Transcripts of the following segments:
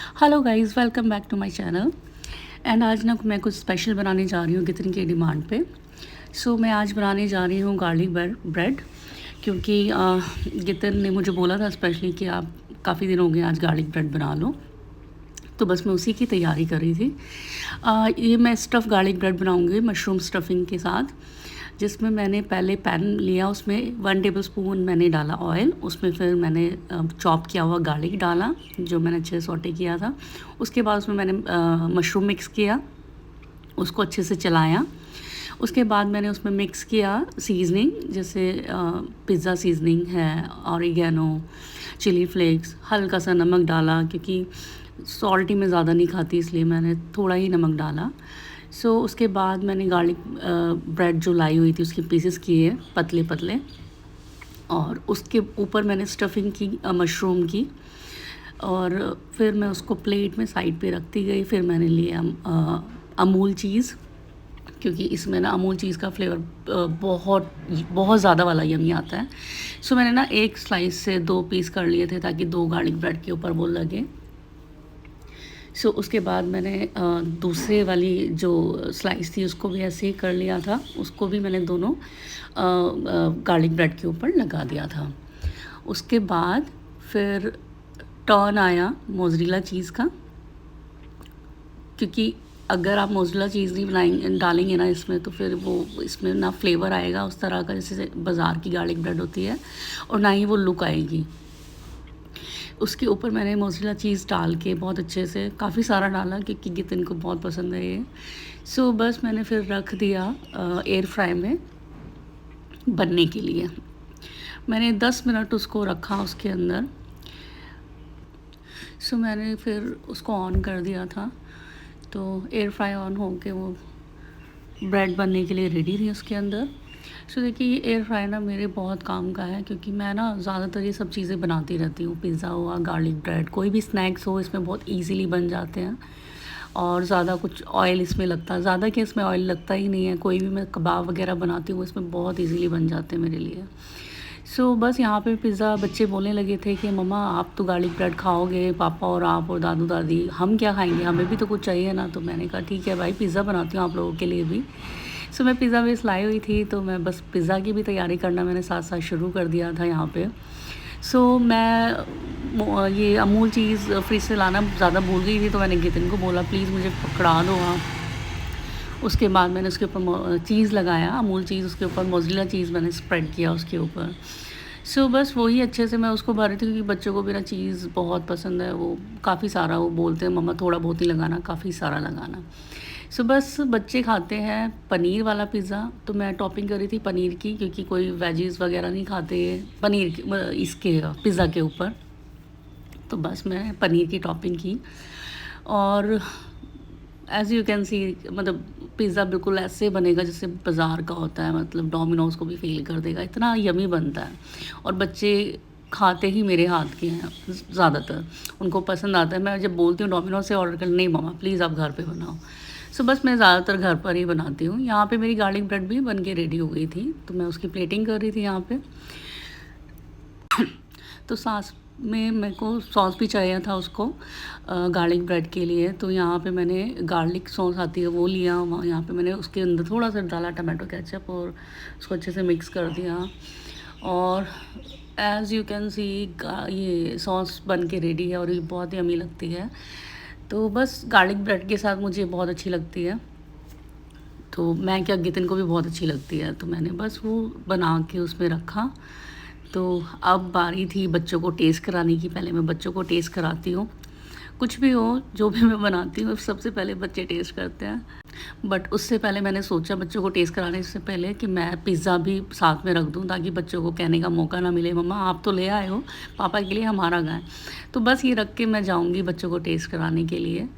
Hello guys, welcome back to my channel. And आज ना मैं कुछ स्पेशल बनाने जा रही हूँ गितन की डिमांड पे। मैं आज बनाने जा रही हूँ गार्लिक ब्रेड, क्योंकि गितन ने मुझे बोला था स्पेशली कि आप काफ़ी दिन हो गए, आज गार्लिक ब्रेड बना लो। तो बस मैं उसी की तैयारी कर रही थी। ये मैं स्टफ़ गार्लिक ब्रेड बनाऊँगी मशरूम स्टफिंग के साथ, जिसमें मैंने पहले पैन लिया, उसमें 1 टेबलस्पून मैंने डाला ऑयल, उसमें फिर मैंने चॉप किया हुआ गार्लिक डाला जो मैंने अच्छे से सौटे किया था। उसके बाद उसमें मैंने मशरूम मिक्स किया, उसको अच्छे से चलाया। उसके बाद मैंने उसमें मिक्स किया सीजनिंग, जैसे पिज़्ज़ा सीजनिंग है, ऑरिगेनो, चिली फ्लेक्स, हल्का सा नमक डाला, क्योंकि सॉल्टी में ज़्यादा नहीं खाती इसलिए मैंने थोड़ा ही नमक डाला। उसके बाद मैंने गार्लिक ब्रेड जो लाई हुई थी उसके पीसेस किए पतले पतले, और उसके ऊपर मैंने स्टफिंग की मशरूम की, और फिर मैं उसको प्लेट में साइड पे रखती गई। फिर मैंने लिया अमूल चीज़, क्योंकि इसमें ना अमूल चीज़ का फ्लेवर बहुत बहुत ज़्यादा वाला यमी आता है। मैंने ना एक स्लाइस से 2 पीस कर लिए थे ताकि 2 गार्लिक ब्रेड के ऊपर वो लगे। उसके बाद मैंने दूसरे वाली जो स्लाइस थी उसको भी ऐसे ही कर लिया था, उसको भी मैंने दोनों गार्लिक ब्रेड के ऊपर लगा दिया था। उसके बाद फिर टर्न आया मोज़रेला चीज़ का, क्योंकि अगर आप मोज़रेला चीज़ नहीं डालेंगे ना इसमें, तो फिर वो इसमें ना फ्लेवर आएगा उस तरह का जैसे बाज़ार की गार्लिक ब्रेड होती है, और ना ही वो लुक आएगी। उसके ऊपर मैंने मोज़रेला चीज़ डाल के बहुत अच्छे से काफ़ी सारा डाला, क्योंकि गितन को बहुत पसंद है ये। बस मैंने फिर रख दिया एयर फ्राई में बनने के लिए। मैंने 10 मिनट उसको रखा उसके अंदर। मैंने फिर उसको ऑन कर दिया था, तो एयर फ्राई ऑन हो के वो ब्रेड बनने के लिए रेडी थी उसके अंदर। देखिए, ये एयर फ्राई ना मेरे बहुत काम का है, क्योंकि मैं ना ज़्यादातर ये सब चीज़ें बनाती रहती हूँ। पिज़्ज़ा हुआ, गार्लिक ब्रेड, कोई भी स्नैक्स हो, इसमें बहुत इजीली बन जाते हैं, और ज़्यादा कुछ ऑयल इसमें लगता है, ज़्यादा कि इसमें ऑयल लगता ही नहीं है। कोई भी मैं कबाब वगैरह बनाती हूँ इसमें बहुत इजीली बन जाते हैं मेरे लिए। बस यहाँ पे पिज़्ज़ा बच्चे बोलने लगे थे कि मम्मा आप तो गार्लिक ब्रेड खाओगे, पापा और आप और दादू दादी, हम क्या खाएंगे, हमें भी तो कुछ चाहिए ना। तो मैंने कहा ठीक है भाई, पिज़्ज़ा बनाती हूँ आप लोगों के लिए भी। मैं पिज़्ज़ा बेस लाई हुई थी, तो मैं बस पिज़्ज़ा की भी तैयारी करना मैंने साथ साथ शुरू कर दिया था यहाँ पे। मैं ये अमूल चीज़ फ्रिज से लाना ज़्यादा भूल गई थी, तो मैंने गितन को बोला प्लीज़ मुझे पकड़ा दो आप। उसके बाद मैंने उसके ऊपर चीज़ लगाया, अमूल चीज़, उसके ऊपर मोज़रेला चीज़ मैंने स्प्रेड किया उसके ऊपर। बस वही अच्छे से मैं उसको भर रही थी, क्योंकि बच्चों को मेरा चीज़ बहुत पसंद है, वो काफ़ी सारा वो बोलते हैं मम्मा थोड़ा बहुत ही लगाना, काफ़ी सारा लगाना। बस बच्चे खाते हैं पनीर वाला पिज़्ज़ा, तो मैं टॉपिंग कर रही थी पनीर की, क्योंकि कोई वेजीज़ वगैरह नहीं खाते पनीर इसके पिज़्ज़ा के ऊपर। तो बस मैं पनीर की टॉपिंग की, और एज़ यू कैन सी, मतलब पिज़्ज़ा बिल्कुल ऐसे बनेगा जैसे बाज़ार का होता है, मतलब डोमिनोज़ को भी फेल कर देगा, इतना यमी बनता है। और बच्चे खाते ही मेरे हाथ के हैं ज़्यादातर, उनको पसंद आता है। मैं जब बोलती हूँ डोमिनोज़ से ऑर्डर कर, नहीं मम्मा प्लीज़ आप घर पे बनाओ। बस मैं ज़्यादातर घर पर ही बनाती हूँ। यहाँ पे मेरी गार्लिक ब्रेड भी बन के रेडी हो गई थी, तो मैं उसकी प्लेटिंग कर रही थी यहाँ पे। तो सास में मेरे को सॉस भी चाहिए था उसको गार्लिक ब्रेड के लिए, तो यहाँ पे मैंने गार्लिक सॉस आती है वो लिया। यहाँ पे मैंने उसके अंदर थोड़ा सा डाला टमाटो केचप, और उसको अच्छे से मिक्स कर दिया। और एज़ यू कैन सी ये सॉस बन के रेडी है, और ये बहुत ही यम्मी लगती है। तो बस गार्लिक ब्रेड के साथ मुझे बहुत अच्छी लगती है, तो मैं क्या, गितन को भी बहुत अच्छी लगती है, तो मैंने बस वो बना के उसमें रखा। तो अब बारी थी बच्चों को टेस्ट कराने की। पहले मैं बच्चों को टेस्ट कराती हूँ, कुछ भी हो जो भी मैं बनाती हूँ सबसे पहले बच्चे टेस्ट करते हैं। बट उससे पहले मैंने सोचा बच्चों को टेस्ट कराने से पहले कि मैं पिज़्ज़ा भी साथ में रख दूँ, ताकि बच्चों को कहने का मौका ना मिले मम्मा आप तो ले आए हो, पापा के लिए हमारा गाय। तो बस ये रख के मैं जाऊँगी बच्चों को टेस्ट कराने के लिए।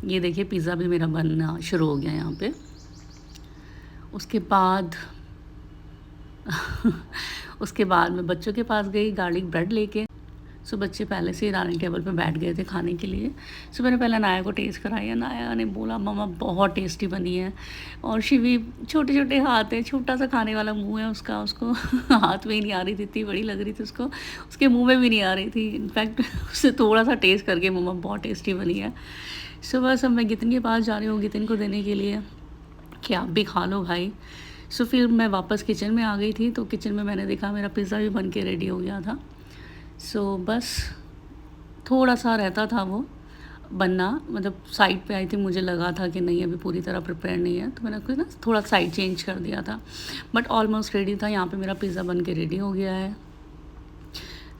ये देखिए पिज़्ज़ा भी मेरा बनना शुरू हो गया यहाँ पे। उसके बाद उसके बाद मैं बच्चों के पास गई गार्लिक ब्रेड लेके। सो बच्चे पहले से ही डाइनिंग टेबल पे बैठ गए थे खाने के लिए। सो मैंने पहले अनाया को टेस्ट कराया, अनाया ने बोला मम्मा बहुत टेस्टी बनी है। और शिवी छोटे छोटे हाथ है, छोटा सा खाने वाला मुंह है उसका, उसको हाथ में ही नहीं आ रही थी, इतनी बड़ी लग रही थी उसको, उसके मुंह में भी नहीं आ रही थी। इनफैक्ट उससे थोड़ा सा टेस्ट करके मम्मा बहुत टेस्टी बनी है। सो बस अब मैं गितिन के पास जा रही हूँ गितिन को देने के लिए कि आप भी खा लो भाई। सो फिर मैं वापस किचन में आ गई थी, तो किचन में मैंने देखा मेरा पिज़्ज़ा भी बन के रेडी हो गया था। सो बस थोड़ा सा रहता था वो बनना, मतलब साइड पे आई थी, मुझे लगा था कि नहीं अभी पूरी तरह प्रिपेयर नहीं है, तो मैंने कुछ ना थोड़ा साइड चेंज कर दिया था, बट ऑलमोस्ट रेडी था। यहाँ पे मेरा पिज़्ज़ा बन के रेडी हो गया है।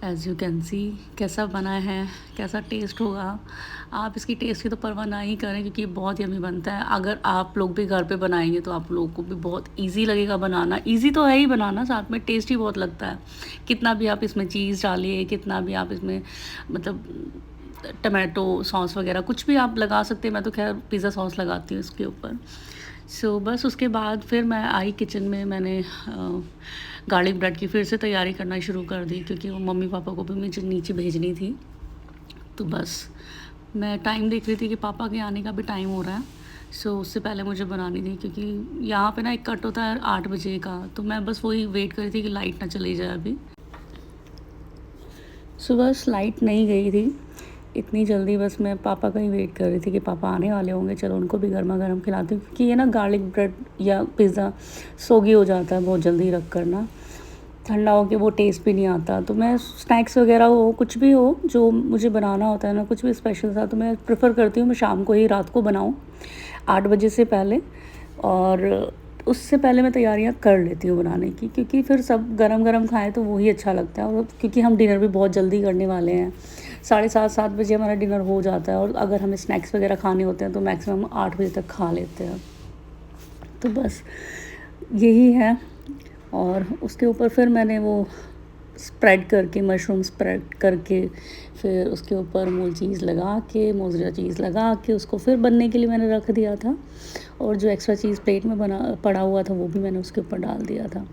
एज़ यू कैन सी कैसा बना है, कैसा टेस्ट होगा। आप इसकी टेस्ट की तो परवाह ना ही करें, क्योंकि ये बहुत यम्मी बनता है। अगर आप लोग भी घर पे बनाएंगे तो आप लोगों को भी बहुत इजी लगेगा बनाना। इजी तो है ही बनाना, साथ में टेस्टी बहुत लगता है। कितना भी आप इसमें चीज़ डालिए, कितना भी आप इसमें मतलब टमाटो सॉस वगैरह कुछ भी आप लगा सकते हैं। मैं तो खैर पिज़्ज़ा सॉस लगाती हूँ इसके ऊपर। सो बस उसके बाद फिर मैं आई किचन में, मैंने गार्लिक ब्रेड की फिर से तैयारी करना शुरू कर दी, क्योंकि वो मम्मी पापा को भी मुझे नीचे भेजनी थी। तो बस मैं टाइम देख रही थी कि पापा के आने का भी टाइम हो रहा है। सो उससे पहले मुझे बनानी थी, क्योंकि यहाँ पे ना एक कट होता है 8 बजे का, तो मैं बस वही वेट कर रही थी कि लाइट ना चली जाए अभी। सुबह लाइट नहीं गई थी इतनी जल्दी, बस मैं पापा का ही वेट कर रही थी कि पापा आने वाले होंगे, चलो उनको भी गर्मा गर्म खिलाती हूँ। क्योंकि ये ना गार्लिक ब्रेड या पिज़्ज़ा सोगी हो जाता है बहुत जल्दी रख कर ना, ठंडा हो के वो टेस्ट भी नहीं आता। तो मैं स्नैक्स वगैरह हो, कुछ भी हो जो मुझे बनाना होता है ना, कुछ भी स्पेशल था, तो मैं प्रेफर करती हूँ मैं शाम को ही, रात को बनाऊँ 8 बजे से पहले। और उससे पहले मैं तैयारियां कर लेती हूँ बनाने की, क्योंकि फिर सब गरम गरम खाएं तो वही अच्छा लगता है। और क्योंकि हम डिनर भी बहुत जल्दी करने वाले हैं, 7:30 बजे हमारा डिनर हो जाता है, और अगर हमें स्नैक्स वगैरह खाने होते हैं तो मैक्सिमम 8 बजे तक खा लेते हैं। तो बस यही है। और उसके ऊपर फिर मैंने वो स्प्रेड करके, मशरूम स्प्रेड करके, फिर उसके ऊपर मूल चीज़ लगा के, मोज़रेला चीज़ लगा के उसको फिर बनने के लिए मैंने रख दिया था। और जो एक्स्ट्रा चीज़ प्लेट में बना पड़ा हुआ था वो भी मैंने उसके ऊपर डाल दिया था।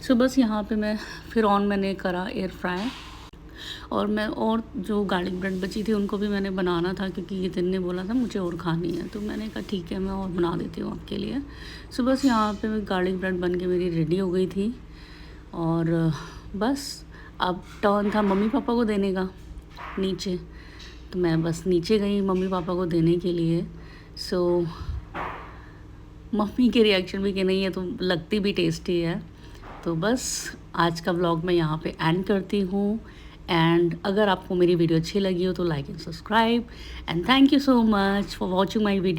सो बस यहाँ पे मैं फिर मैंने करा एयर फ्राई, और मैं और जो गार्लिक ब्रेड बची थी उनको भी मैंने बनाना था, क्योंकि ये दिन ने बोला था मुझे और खानी है, तो मैंने कहा ठीक है मैं और बना देती हूँ आपके लिए। सो बस यहाँ पे गार्लिक ब्रेड बन के मेरी रेडी हो गई थी। और बस अब टर्न था मम्मी पापा को देने का नीचे, तो मैं बस नीचे गई मम्मी पापा को देने के लिए। सो मम्मी के रिएक्शन भी कि नहीं है तो लगती भी टेस्टी है। तो बस आज का व्लॉग मैं यहाँ पे एंड करती हूँ। एंड अगर आपको मेरी वीडियो अच्छी लगी हो तो like and subscribe, and thank you so much for watching my video.